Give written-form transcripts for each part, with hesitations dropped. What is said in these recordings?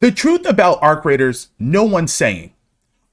The truth about Arc Raiders, no one's saying.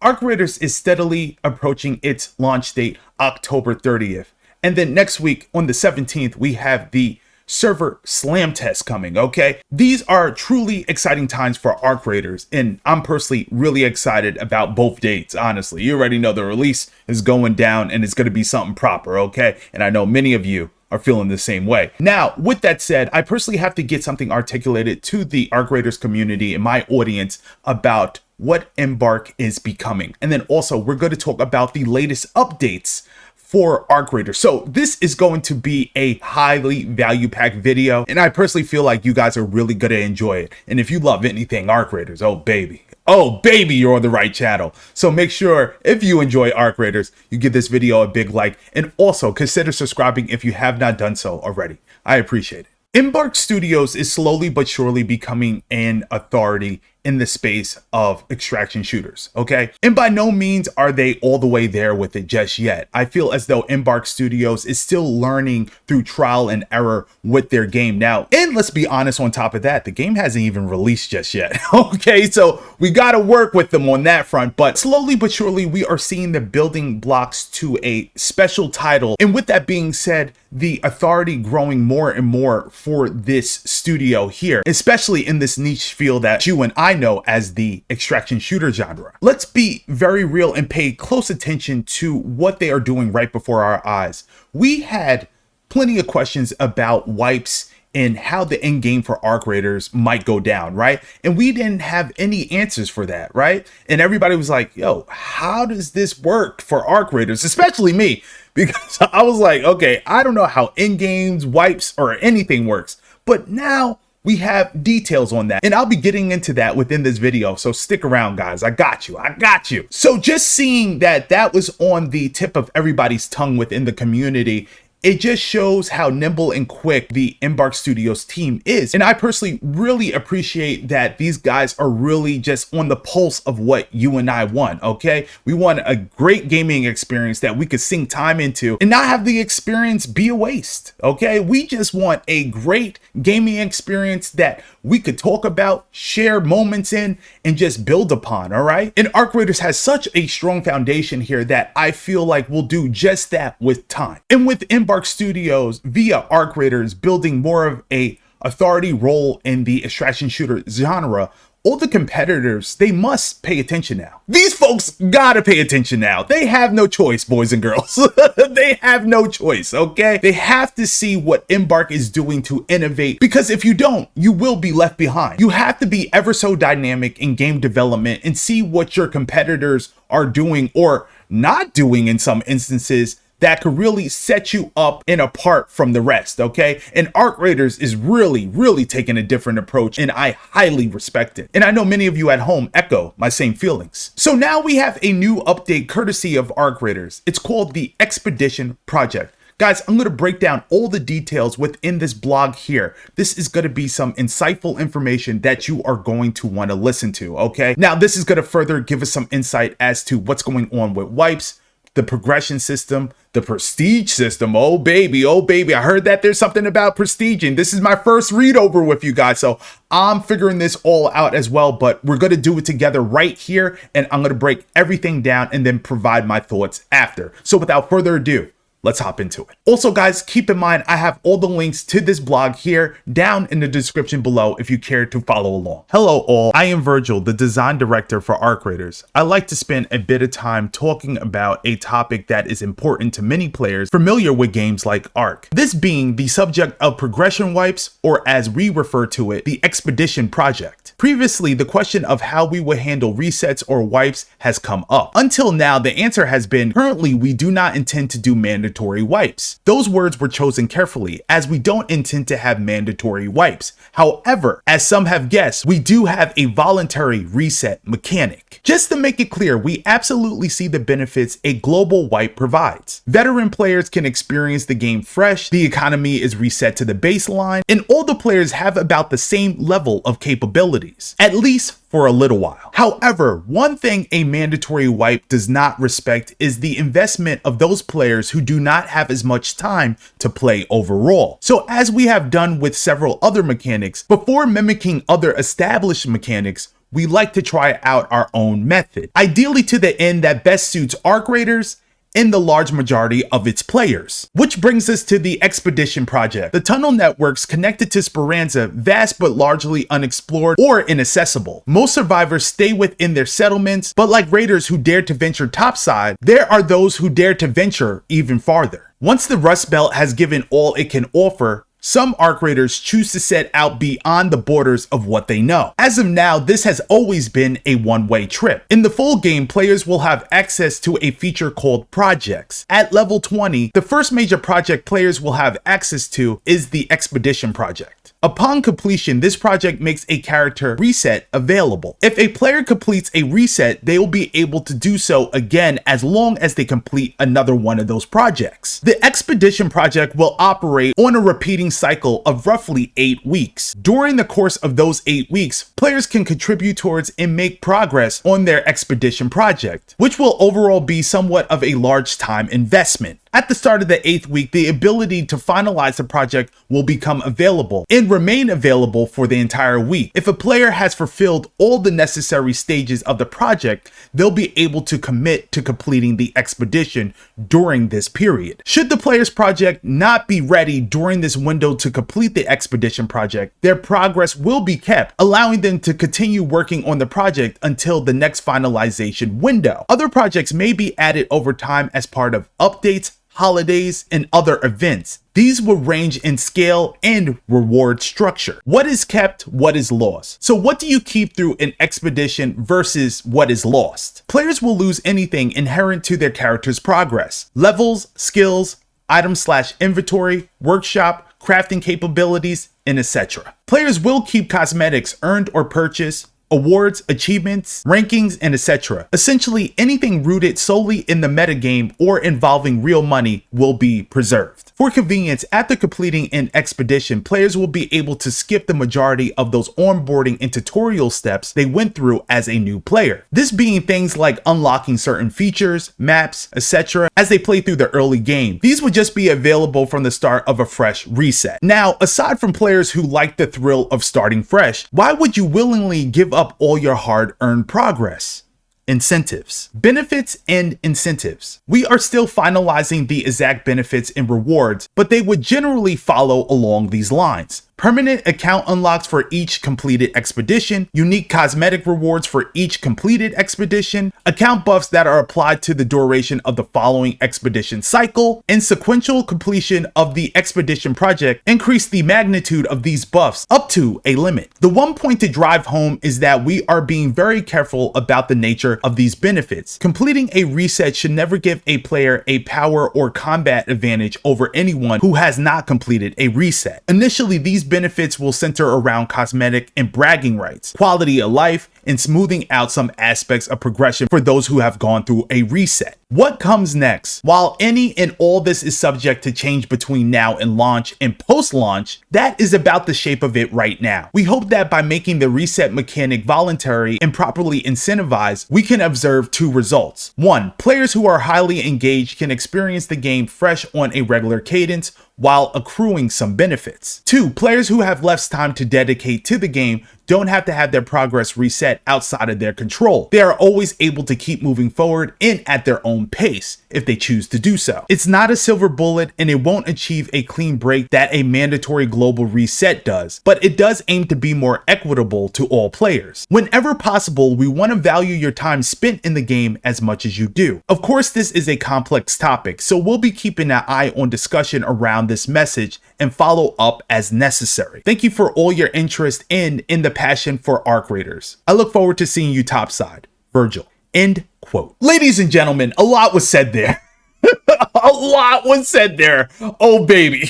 Arc Raiders is steadily approaching its launch date, October 30th. And then next week on the 17th, we have the server slam test coming, okay? These are truly exciting times for Arc Raiders, and I'm personally really excited about both dates, honestly. You already know the release is going down and it's going to be something proper, okay? And I know many of you are feeling the same way. Now, with that said, I personally have to get something articulated to the Arc Raiders community and my audience about what Embark is becoming. And then also, we're going to talk about the latest updates for Arc Raiders. So this is going to be a highly value-packed video, and I personally feel like you guys are really going to enjoy it. And if you love anything Arc Raiders, oh baby, you're on the right channel. So make sure, if you enjoy Arc Raiders, you give this video a big like, and also consider subscribing if you have not done so already. I appreciate it. Embark Studios is slowly but surely becoming an authority in the space of extraction shooters, okay? And by no means are they all the way there with it just yet. I feel as though Embark Studios is still learning through trial and error with their game now. And let's be honest, on top of that, the game hasn't even released just yet, okay? So we gotta work with them on that front, but slowly but surely, we are seeing the building blocks to a special title. And with that being said, the authority growing more and more for this studio here, especially in this niche field that you and I know as the extraction shooter genre. Let's be very real and pay close attention to what they are doing right before our eyes. We had plenty of questions about wipes and how the end game for Arc Raiders might go down, right? And we didn't have any answers for that, right? And everybody was like, yo, how does this work for Arc Raiders? Especially me, because I was like, okay, I don't know how end games, wipes, or anything works. But now we have details on that, and I'll be getting into that within this video, so stick around, guys. I got you. So just seeing that was on the tip of everybody's tongue within the community, it just shows how nimble and quick the Embark Studios team is. And I personally really appreciate that these guys are really just on the pulse of what you and I want, okay? We want a great gaming experience that we could sink time into and not have the experience be a waste, okay? We just want a great gaming experience that we could talk about, share moments in, and just build upon, all right? And Arc Raiders has such a strong foundation here that I feel like we'll do just that with time. And with Embark Studios via Arc Raiders building more of a authority role in the extraction shooter genre, all the competitors, they must pay attention now. These folks gotta pay attention now. They have no choice, boys and girls. They have no choice, okay? They have to see what Embark is doing to innovate, because if you don't, you will be left behind. You have to be ever so dynamic in game development and see what your competitors are doing or not doing in some instances that could really set you up and apart from the rest, okay? And Arc Raiders is really taking a different approach, and I highly respect it. And I know many of you at home echo my same feelings. So now we have a new update courtesy of Arc Raiders. It's called the Expedition Project. Guys, I'm going to break down all the details within this blog here. This is going to be some insightful information that you are going to want to listen to, okay? Now, this is going to further give us some insight as to what's going on with wipes, the progression system, the prestige system. Oh baby, I heard that there's something about prestige, and this is my first read over with you guys, so I'm figuring this all out as well, but we're gonna do it together right here, and I'm gonna break everything down and then provide my thoughts after. So without further ado, let's hop into it. Also, guys, keep in mind, I have all the links to this blog here down in the description below if you care to follow along. Hello all, I am Virgil, the design director for Arc Raiders. I like to spend a bit of time talking about a topic that is important to many players familiar with games like Arc. This being the subject of progression wipes, or as we refer to it, the Expedition Project. Previously, the question of how we would handle resets or wipes has come up. Until now, the answer has been, currently we do not intend to do mandatory wipes. Those words were chosen carefully, as we don't intend to have mandatory wipes. However, as some have guessed, we do have a voluntary reset mechanic. Just to make it clear, we absolutely see the benefits a global wipe provides. Veteran players can experience the game fresh, the economy is reset to the baseline, and all the players have about the same level of capabilities, at least for a little while. However, one thing a mandatory wipe does not respect is the investment of those players who do not have as much time to play overall. So as we have done with several other mechanics, before mimicking other established mechanics, we like to try out our own method, ideally to the end that best suits ARC Raiders in the large majority of its players. Which brings us to the Expedition Project. The tunnel networks connected to Speranza, vast but largely unexplored or inaccessible. Most survivors stay within their settlements, but like raiders who dare to venture topside, there are those who dare to venture even farther. Once the Rust Belt has given all it can offer, some ARC Raiders choose to set out beyond the borders of what they know. As of now, this has always been a one-way trip. In the full game, players will have access to a feature called Projects. At level 20, the first major project players will have access to is the Expedition Project. Upon completion, this project makes a character reset available. If a player completes a reset, they will be able to do so again as long as they complete another one of those projects. The Expedition Project will operate on a repeating cycle of roughly 8 weeks. During the course of those 8 weeks, players can contribute towards and make progress on their Expedition Project, which will overall be somewhat of a large time investment. At the start of the 8th week, the ability to finalize the project will become available and remain available for the entire week. If a player has fulfilled all the necessary stages of the project, they'll be able to commit to completing the expedition during this period. Should the player's project not be ready during this window to complete the expedition project, their progress will be kept, allowing them to continue working on the project until the next finalization window. Other projects may be added over time as part of updates, holidays, and other events. These will range in scale and reward structure. What is kept, what is lost? So what do you keep through an expedition versus what is lost? Players will lose anything inherent to their character's progress. Levels, skills, items/inventory, workshop, crafting capabilities, and etc. Players will keep cosmetics earned or purchased, awards, achievements, rankings, and etc. Essentially, anything rooted solely in the metagame or involving real money will be preserved. For convenience, after completing an expedition, players will be able to skip the majority of those onboarding and tutorial steps they went through as a new player. This being things like unlocking certain features, maps, etc. as they play through the early game. These would just be available from the start of a fresh reset. Now, aside from players who like the thrill of starting fresh, why would you willingly give up all your hard-earned progress? Incentives. Benefits and incentives. We are still finalizing the exact benefits and rewards, but they would generally follow along these lines. Permanent account unlocks for each completed expedition, unique cosmetic rewards for each completed expedition, account buffs that are applied to the duration of the following expedition cycle, and sequential completion of the expedition project increase the magnitude of these buffs up to a limit. The one point to drive home is that we are being very careful about the nature of these benefits. Completing a reset should never give a player a power or combat advantage over anyone who has not completed a reset. Initially, these benefits will center around cosmetic and bragging rights, quality of life, and smoothing out some aspects of progression for those who have gone through a reset. What comes next? While any and all this is subject to change between now and launch and post-launch, that is about the shape of it right now. We hope that by making the reset mechanic voluntary and properly incentivized, we can observe two results. One, players who are highly engaged can experience the game fresh on a regular cadence while accruing some benefits. Two, players who have less time to dedicate to the game don't have to have their progress reset outside of their control. They are always able to keep moving forward and at their own pace if they choose to do so. It's not a silver bullet and it won't achieve a clean break that a mandatory global reset does, but it does aim to be more equitable to all players. Whenever possible, we want to value your time spent in the game as much as you do. Of course, this is a complex topic, so we'll be keeping an eye on discussion around this message and follow up as necessary. Thank you for all your interest in the passion for ARC Raiders. I look forward to seeing you topside. Virgil. End quote. Ladies and gentlemen, a lot was said there. A lot was said there. Oh baby.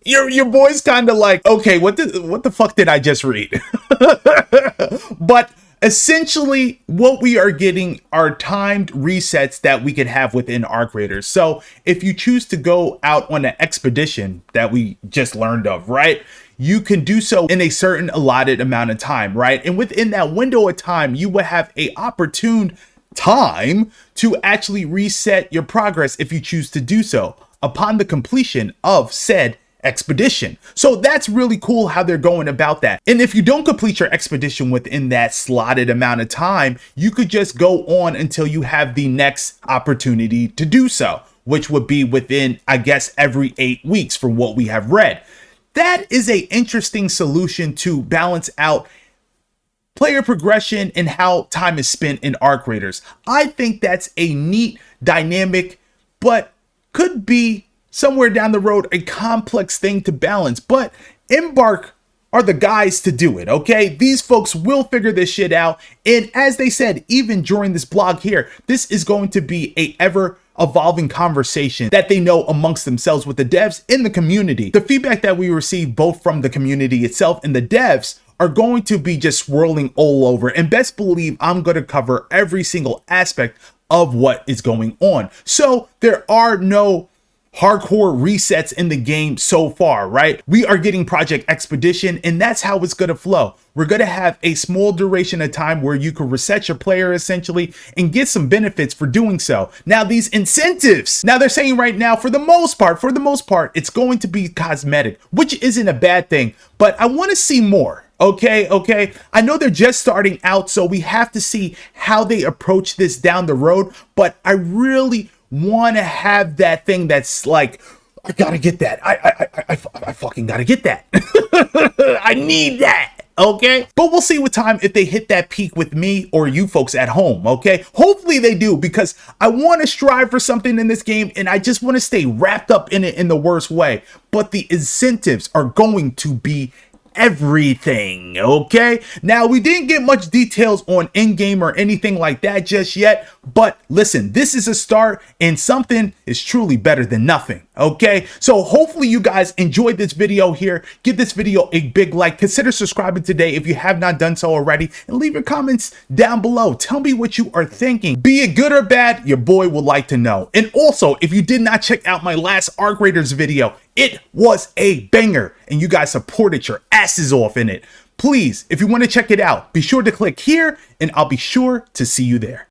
Your boy's kind of like, okay, what the fuck did I just read? But essentially, what we are getting are timed resets that we can have within ARC Raiders. So if you choose to go out on an expedition that we just learned of, right? You can do so in a certain allotted amount of time, right? And within that window of time, you will have a opportune time to actually reset your progress if you choose to do so upon the completion of said expedition. So that's really cool how they're going about that. And if you don't complete your expedition within that slotted amount of time, you could just go on until you have the next opportunity to do so, which would be within, I guess, every 8 weeks from what we have read. That is a interesting solution to balance out player progression and how time is spent in Arc Raiders. I think that's a neat dynamic, but could be somewhere down the road a complex thing to balance. But Embark are the guys to do it, okay? These folks will figure this shit out. And as they said, even during this blog here, this is going to be a ever evolving conversation that they know amongst themselves with the devs in the community. The feedback that we receive both from the community itself and the devs are going to be just swirling all over. And best believe I'm going to cover every single aspect of what is going on. So there are no hardcore resets in the game so far, right? We are getting Project Expedition, and that's how it's going to flow. We're going to have a small duration of time where you can reset your player essentially and get some benefits for doing so. Now these incentives, now they're saying right now, for the most part, it's going to be cosmetic, which isn't a bad thing, but I want to see more. Okay. I know they're just starting out, so we have to see how they approach this down the road, but I really want to have that thing that's like, I gotta get that. I fucking gotta get that. I need that. Okay, but we'll see with time if they hit that peak with me or you folks at home. Okay, hopefully they do, because I want to strive for something in this game and I just want to stay wrapped up in it in the worst way. But the incentives are going to be everything. Okay, now we didn't get much details on in-game or anything like that just yet, but listen, this is a start and something is truly better than nothing. Okay, so hopefully you guys enjoyed this video here. Give this video a big like, consider subscribing today if you have not done so already, and leave your comments down below. Tell me what you are thinking, be it good or bad. Your boy would like to know. And also, if you did not check out my last Arc Raiders video, it was a banger and you guys supported your asses off in it. Please, if you want to check it out, be sure to click here and I'll be sure to see you there.